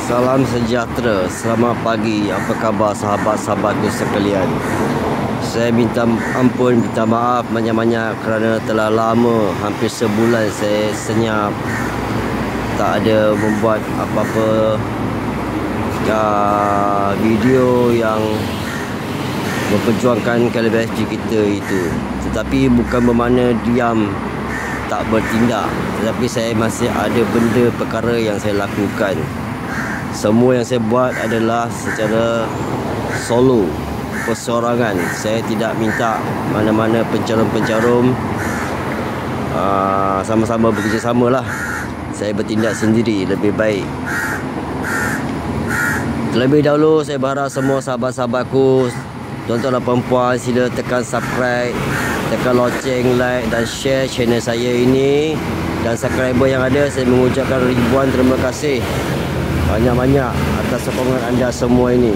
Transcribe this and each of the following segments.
Salam sejahtera, selamat pagi. Apa khabar sahabat-sahabatku sekalian? Saya minta ampun, minta maaf banyak-banyak kerana telah lama, hampir sebulan saya senyap, tak ada membuat apa-apa video yang memperjuangkan KLBSG kita itu. Tetapi bukan bermakna diam, tak bertindak, tetapi saya masih ada benda perkara yang saya lakukan. Semua yang saya buat adalah secara solo, perseorangan. Saya tidak minta mana-mana pencarum-pencarum. Sama-sama bekerjasama lah. Saya bertindak sendiri lebih baik. Terlebih dahulu saya berharap semua sahabat-sahabatku, tuan-tuan dan perempuan, sila tekan subscribe, tekan loceng, like dan share channel saya ini. Dan subscriber yang ada, saya mengucapkan ribuan terima kasih banyak-banyak atas sokongan anda semua ini.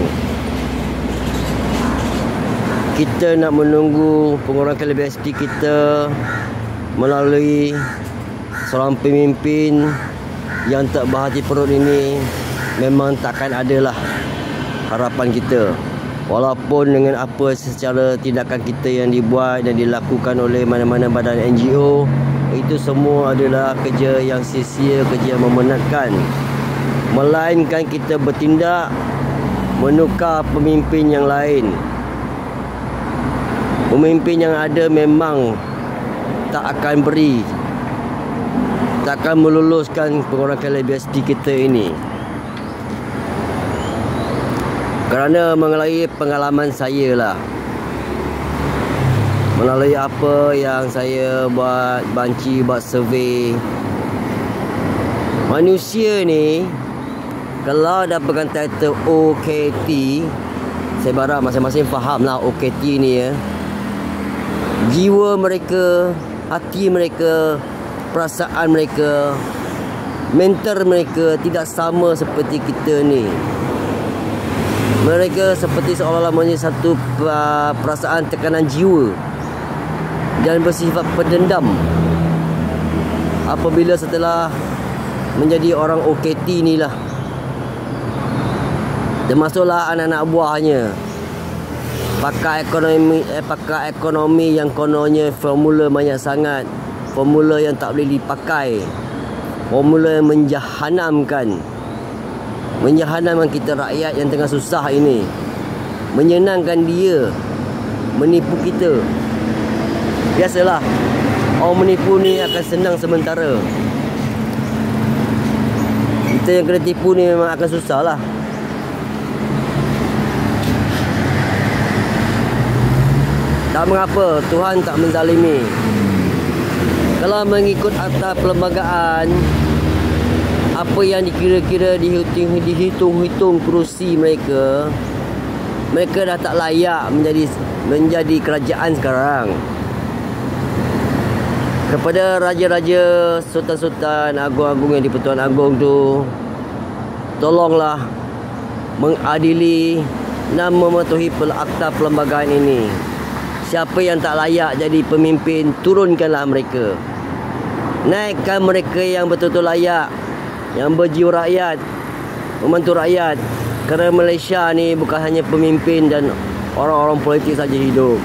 Kita nak menunggu pengurangan KLBSG kita melalui seorang pemimpin yang tak berhati perut ini, memang takkan adalah harapan kita. Walaupun dengan apa secara tindakan kita yang dibuat dan dilakukan oleh mana-mana badan NGO, itu semua adalah kerja yang sia-sia, kerja yang memenatkan. Melainkan kita bertindak menukar pemimpin yang lain. Pemimpin yang ada memang tak akan beri, tak akan meluluskan pengurangan KLBSG kita ini. Kerana melalui pengalaman saya lah, melalui apa yang saya buat, banci, buat survey, manusia ni kalau dah pegang title OKT, saya harap masing-masing faham lah OKT ni ya. Jiwa mereka, hati mereka, perasaan mereka, mental mereka tidak sama seperti kita ni. Mereka seperti seolah-olah mempunyai satu perasaan tekanan jiwa dan bersifat pendendam. Apabila setelah menjadi orang OKT ni lah, termasuklah anak-anak buahnya, pakar ekonomi yang kononnya formula banyak sangat, formula yang tak boleh dipakai, formula yang menjahanamkan kita rakyat yang tengah susah ini, menyenangkan dia, menipu kita. Biasalah, orang menipu ni akan senang sementara. Kita yang kena tipu ni memang akan susah lah. Tak mengapa, Tuhan tak menzalimi. Kalau mengikut akta perlembagaan, apa yang dikira-kira dihitung-hitung kerusi mereka, mereka dah tak layak menjadi kerajaan sekarang. Kepada raja-raja, sultan-sultan, agung-agung yang di-Pertuan Agong tu, tolonglah mengadili dan mematuhi akta perlembagaan ini. Siapa yang tak layak jadi pemimpin, turunkanlah mereka. Naikkan mereka yang betul-betul layak, yang berjiwa rakyat, membantu rakyat. Kerana Malaysia ni bukan hanya pemimpin dan orang-orang politik saja hidup.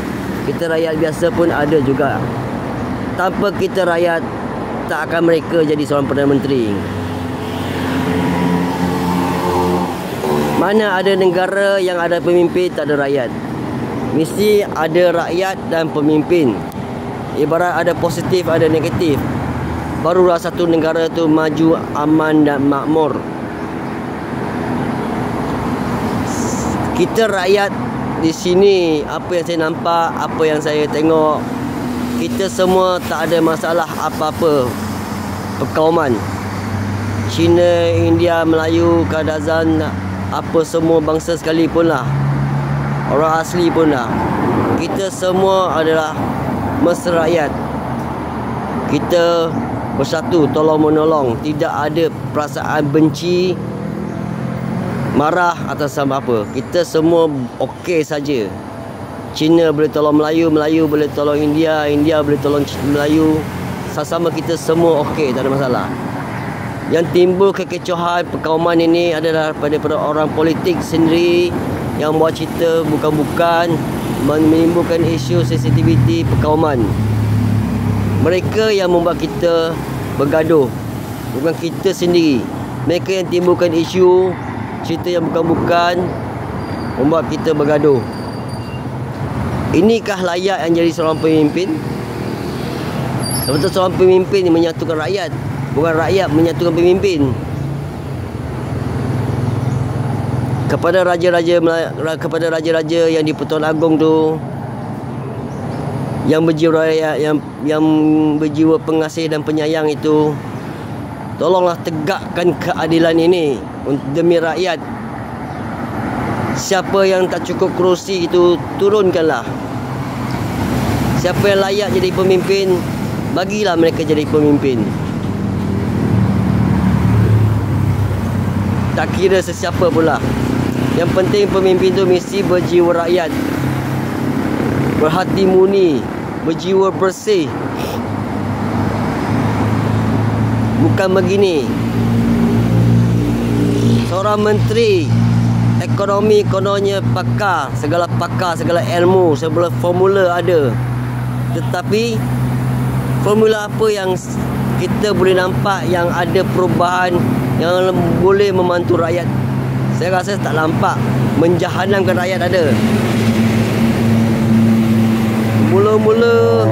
Kita rakyat biasa pun ada juga. Tanpa kita rakyat, tak akan mereka jadi seorang Perdana Menteri. Mana ada negara yang ada pemimpin tak ada rakyat? Mesti ada rakyat dan pemimpin. Ibarat ada positif, ada negatif. Barulah satu negara tu maju, aman dan makmur. Kita rakyat di sini, apa yang saya nampak, apa yang saya tengok, kita semua tak ada masalah apa-apa perkauman. Cina, India, Melayu, Kadazan, apa semua bangsa sekalipun lah, orang asli pun lah, kita semua adalah mesra rakyat. Kita bersatu, tolong menolong. Tidak ada perasaan benci, marah atas apa. Kita semua okey saja. Cina boleh tolong Melayu, Melayu boleh tolong India, India boleh tolong Melayu. Sama-sama kita semua okey, tak ada masalah. Yang timbul kekecohan perkauman ini adalah daripada orang politik sendiri yang buat cerita bukan-bukan menimbulkan isu sensitiviti perkauman. Mereka yang membuat kita bergaduh, bukan kita sendiri. Mereka yang timbulkan isu cerita yang bukan-bukan membuat kita bergaduh. Inikah layak yang jadi seorang pemimpin? Sebab seorang pemimpin menyatukan rakyat, bukan rakyat menyatukan pemimpin. Kepada raja-raja yang di Pertuan Agong tu, yang berjiwa rakyat, yang berjiwa pengasih dan penyayang itu, tolonglah tegakkan keadilan ini demi rakyat. Siapa yang tak cukup kerusi itu turunkanlah. Siapa yang layak jadi pemimpin, bagilah mereka jadi pemimpin. Tak kira sesiapa pula. Yang penting pemimpin tu mesti berjiwa rakyat, berhati murni, berjiwa bersih. Bukan begini, seorang menteri ekonomi kononnya pakar, segala ilmu, segala formula ada. Tetapi formula apa yang kita boleh nampak yang ada perubahan yang boleh membantu rakyat? Saya rasa tak nampak. Menjahanamkan rakyat ada. Mula-mula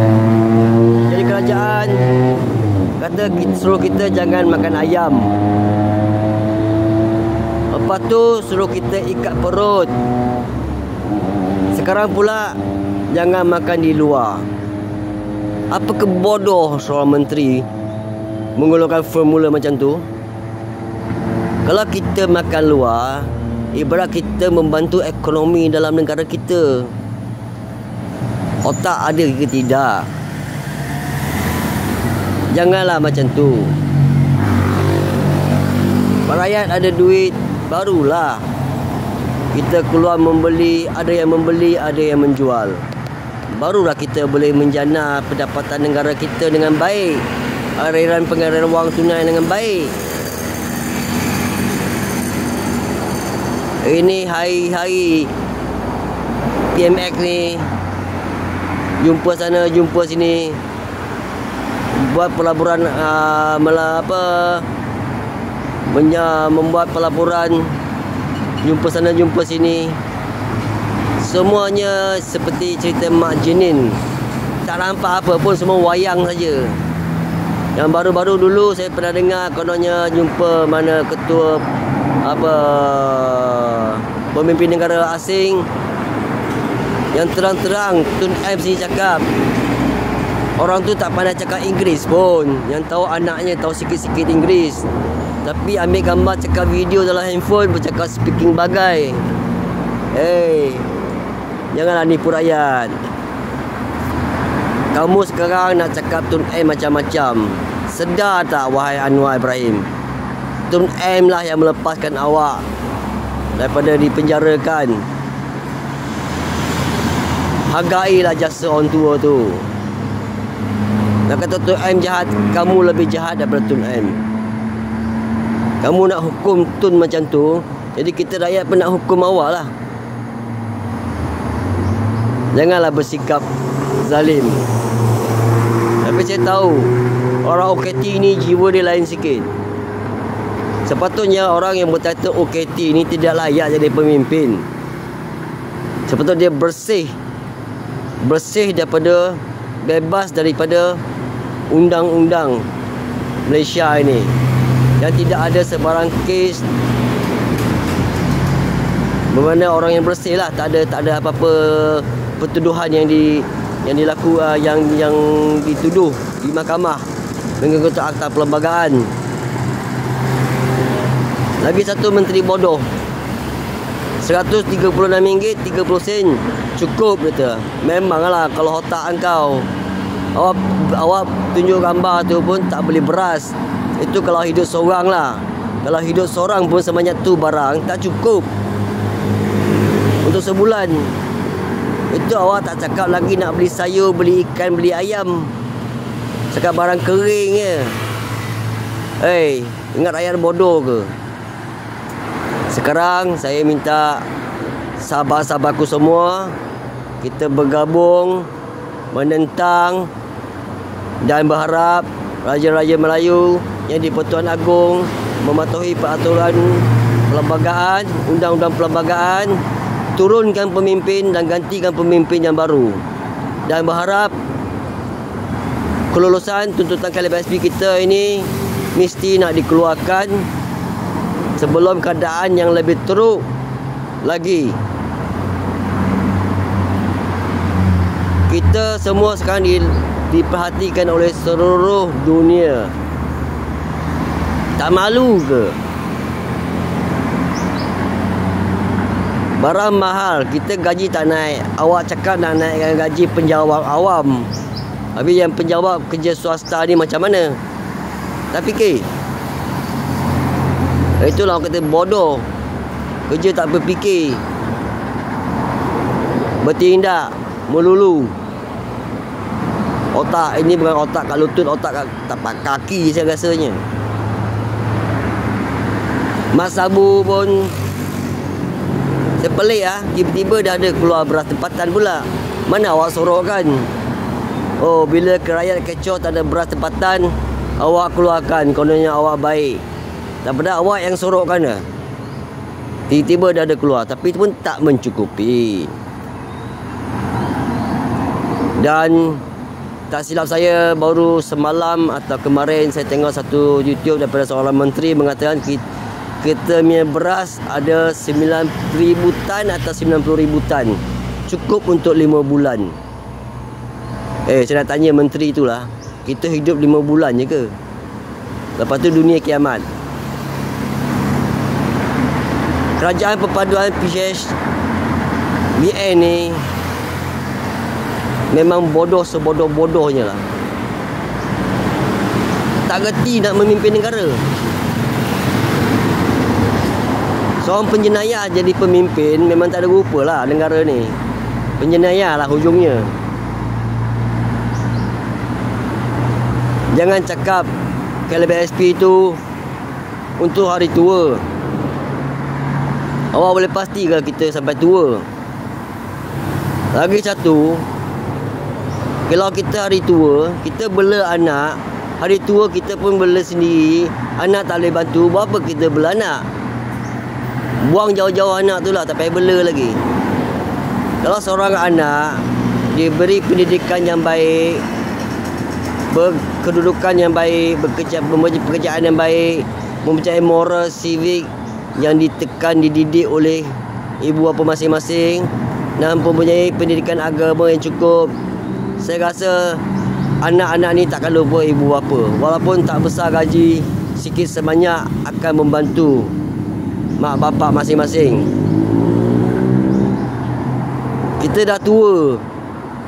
jadi kerajaan, kata suruh kita jangan makan ayam. Lepas tu suruh kita ikat perut. Sekarang pula jangan makan di luar. Apa kebodoh seorang menteri menggunakan formula macam tu? Kalau kita makan luar, ibarat kita membantu ekonomi dalam negara kita. Otak ada ke tidak? Janganlah macam tu. Rakyat ada duit, barulah kita keluar membeli. Ada yang membeli, ada yang menjual. Barulah kita boleh menjana pendapatan negara kita dengan baik, pengaliran wang tunai dengan baik. Ini hari-hari PMX ni, jumpa sana jumpa sini, buat pelaburan membuat pelaburan, jumpa sana jumpa sini. Semuanya seperti cerita Mak Jenin. Tak nampak apa pun, semua wayang saja. Yang baru-baru dulu saya pernah dengar kononnya jumpa mana ketua pemimpin negara asing yang terang-terang Tun M sini cakap orang tu tak pandai cakap Inggeris pun, yang tahu anaknya tahu sikit-sikit Inggeris, tapi ambil gambar cakap video dalam handphone bercakap speaking bagai. Janganlah nipu rakyat. Kamu sekarang nak cakap Tun M macam-macam. Sedar tak wahai Anwar Ibrahim? Tun M lah yang melepaskan awak daripada dipenjarakan. Hargailah jasa orang tua tu. Nak kata Tun M jahat, kamu lebih jahat daripada Tun M. Kamu nak hukum Tun macam tu, jadi kita rakyat pun nak hukum awak lah. Janganlah bersikap zalim. Tapi saya tahu orang OKT ni jiwa dia lain sikit. Sepatutnya orang yang bertitle OKT ni tidak layak jadi pemimpin. Sepatutnya dia bersih daripada, bebas daripada undang-undang Malaysia ini, yang tidak ada sebarang kes. Bermakna orang yang bersih lah, tak ada apa-apa pertuduhan yang dilakukan, yang dituduh di mahkamah mengikut akta perlembagaan. Lagi satu menteri bodoh, RM136.30 cukup kata. Memanglah kalau otak engkau, awak tunjuk gambar tu pun tak beli beras. Itu kalau hidup seorang lah. Kalau hidup seorang pun sebanyak tu barang tak cukup untuk sebulan. Itu awak tak cakap lagi nak beli sayur, beli ikan, beli ayam. Cakap barang kering je. Ingat rakyat bodoh ke? Sekarang saya minta sahabat-sahabatku semua, kita bergabung menentang dan berharap Raja-Raja Melayu yang di Pertuan Agong mematuhi peraturan perlembagaan, undang-undang perlembagaan, turunkan pemimpin dan gantikan pemimpin yang baru. Dan berharap kelulusan tuntutan KLBSP kita ini mesti nak dikeluarkan sebelum keadaan yang lebih teruk lagi. Kita semua sekarang diperhatikan oleh seluruh dunia. Tak malu ke? Barang mahal, kita gaji tak naik. Awak cakap nak naikkan gaji penjawat awam. Habis yang penjawat kerja swasta ni macam mana? Tak fikir. Itulah orang kata bodoh. Kerja tak berfikir. Bertindak melulu. Otak ini bukan otak kat lutut, otak kat tapak kaki saya rasanya. Mas Sabu pun saya pelik lah. Tiba-tiba dah ada keluar beras tempatan pula. Mana awak sorokkan? Oh, bila rakyat kecoh tak ada beras tempatan, awak keluarkan, kononnya awak baik. Daripada awak yang sorokkan dah. Tiba-tiba dah ada keluar. Tapi itu pun tak mencukupi. Dan tak silap saya, baru semalam atau kemarin saya tengok satu YouTube daripada seorang menteri mengatakan kita punya beras ada 9,000 tan atau 90,000 tan. Cukup untuk 5 bulan. Saya nak tanya menteri itulah, kita hidup 5 bulan je ke? Lepas tu dunia kiamat. Kerajaan Perpaduan PCH BN ni memang bodoh sebodoh-bodohnya lah. Tak reti nak memimpin negara. Seorang penjenayah jadi pemimpin memang tak ada rupa lah negara ni. Penjenayah lah hujungnya. Jangan cakap KLBSP tu untuk hari tua. Awak boleh pasti ke kita sampai tua? Lagi satu, kalau kita hari tua, kita bela anak, hari tua kita pun bela sendiri, anak tak boleh bantu, buat apa kita bela anak? Buang jauh-jauh anak tu lah, tak payah bela lagi. Kalau seorang anak diberi pendidikan yang baik, berkedudukan yang baik, pekerjaan yang baik, mempunyai moral, civic yang ditekan, dididik oleh ibu bapa masing-masing, dan mempunyai pendidikan agama yang cukup, saya rasa anak-anak ni takkan lupa ibu bapa. Walaupun tak besar gaji, sikit sebanyak akan membantu mak bapak masing-masing. Kita dah tua.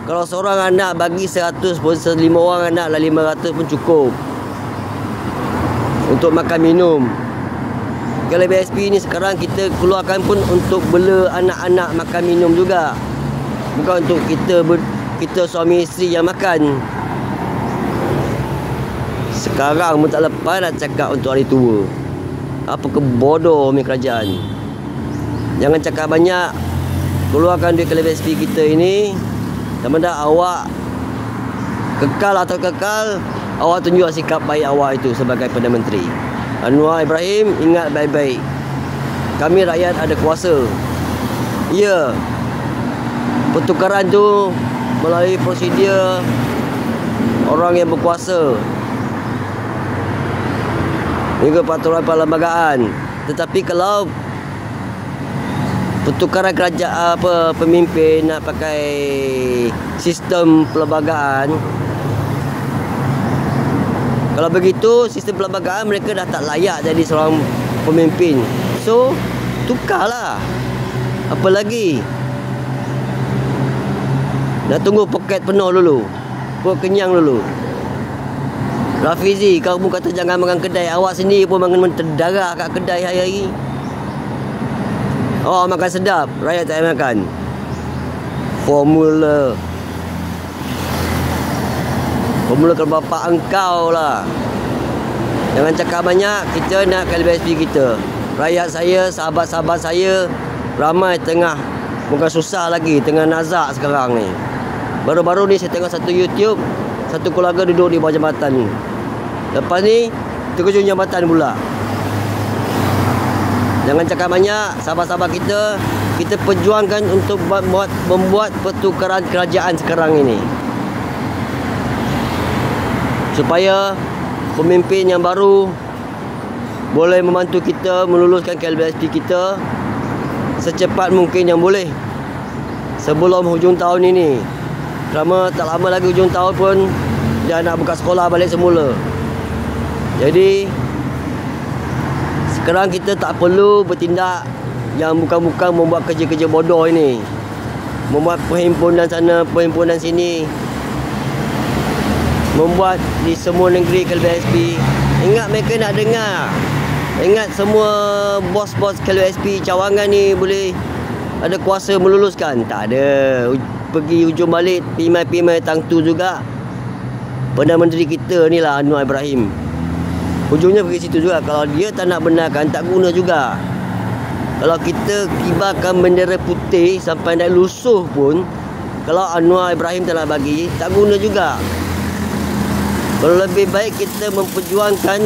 Kalau seorang anak bagi 100 pun, 5 orang anak lah 500 pun cukup untuk makan minum. Kalau BSP ni sekarang kita keluarkan pun untuk bela anak-anak makan minum juga. Bukan untuk kita suami isteri yang makan. Sekarang pun tak lepas nak cakap untuk hari tua. Apa kebodoh ni kerajaan. Jangan cakap banyak. Keluarkan duit KLBSP kita ini. Sama ada awak kekal atau kekal, awak tunjuk sikap baik awak itu sebagai Perdana Menteri. Anwar Ibrahim, ingat baik-baik. Kami rakyat ada kuasa. Ya, pertukaran tu melalui prosedur orang yang berkuasa, juga peraturan perlembagaan. Tetapi kalau pertukaran kerajaan pemimpin nak pakai sistem perlembagaan, kalau begitu sistem perlembagaan mereka dah tak layak jadi seorang pemimpin. So tukarlah. Apa lagi? Nak tunggu poket penuh dulu, perut kenyang dulu. Rafizi, kau pun kata jangan makan kedai. Awak sendiri pun makan terdarah kat kedai hari-hari. Oh, makan sedap, rakyat tak makan. Formula kalau bapak engkau lah. Jangan cakap banyak, kita nak KLBSP kita. Rakyat saya, sahabat-sahabat saya ramai tengah bukan susah lagi, tengah nazak sekarang ni. Baru-baru ni saya tengok satu YouTube, satu keluarga duduk di bawah jambatan ni. Lepas ni terjun jambatan pula. Jangan cakap banyak, sahabat-sahabat kita perjuangkan untuk membuat pertukaran kerajaan sekarang ini. Supaya pemimpin yang baru boleh membantu kita meluluskan KLBSP kita secepat mungkin yang boleh sebelum hujung tahun ini. Kerana tak lama lagi hujung tahun pun dia nak buka sekolah balik semula. Jadi sekarang kita tak perlu bertindak yang bukan-bukan membuat kerja-kerja bodoh ini, membuat perhimpunan sana, perhimpunan sini, membuat di semua negeri KLBSP. Ingat mereka nak dengar. Ingat semua bos-bos KLBSP cawangan ni boleh ada kuasa meluluskan. Tak ada. Pergi hujung balik pimai-pimai tang tu juga. Perdana Menteri kita ni lah Anwar Ibrahim. Hujungnya pergi situ juga. Kalau dia tak nak benarkan, tak guna juga. Kalau kita kibarkan bendera putih sampai nak lusuh pun, kalau Anwar Ibrahim tak nak bagi, tak guna juga. Kalau lebih baik kita memperjuangkan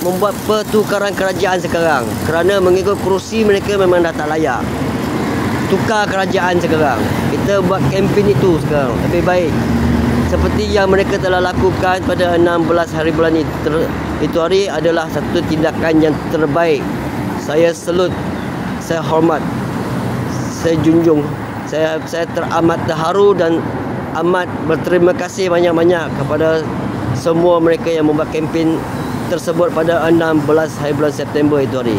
membuat pertukaran kerajaan sekarang. Kerana mengikut kerusi mereka memang dah tak layak. Tukar kerajaan sekarang. Kita buat kempen itu sekarang. Lebih baik. Seperti yang mereka telah lakukan pada 16 hari bulan itu hari adalah satu tindakan yang terbaik. Saya salut, saya hormat, saya junjung. Saya teramat terharu dan amat berterima kasih banyak-banyak kepada semua mereka yang membuat kempen tersebut pada 16 hari bulan September itu hari.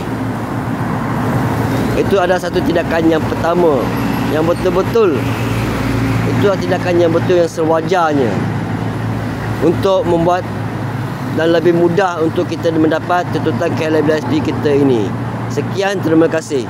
Itu adalah satu tindakan yang pertama, yang betul-betul, itu adalah tindakan yang betul, yang sewajarnya untuk membuat dan lebih mudah untuk kita mendapat tuntutan KLBSP kita ini. Sekian, terima kasih.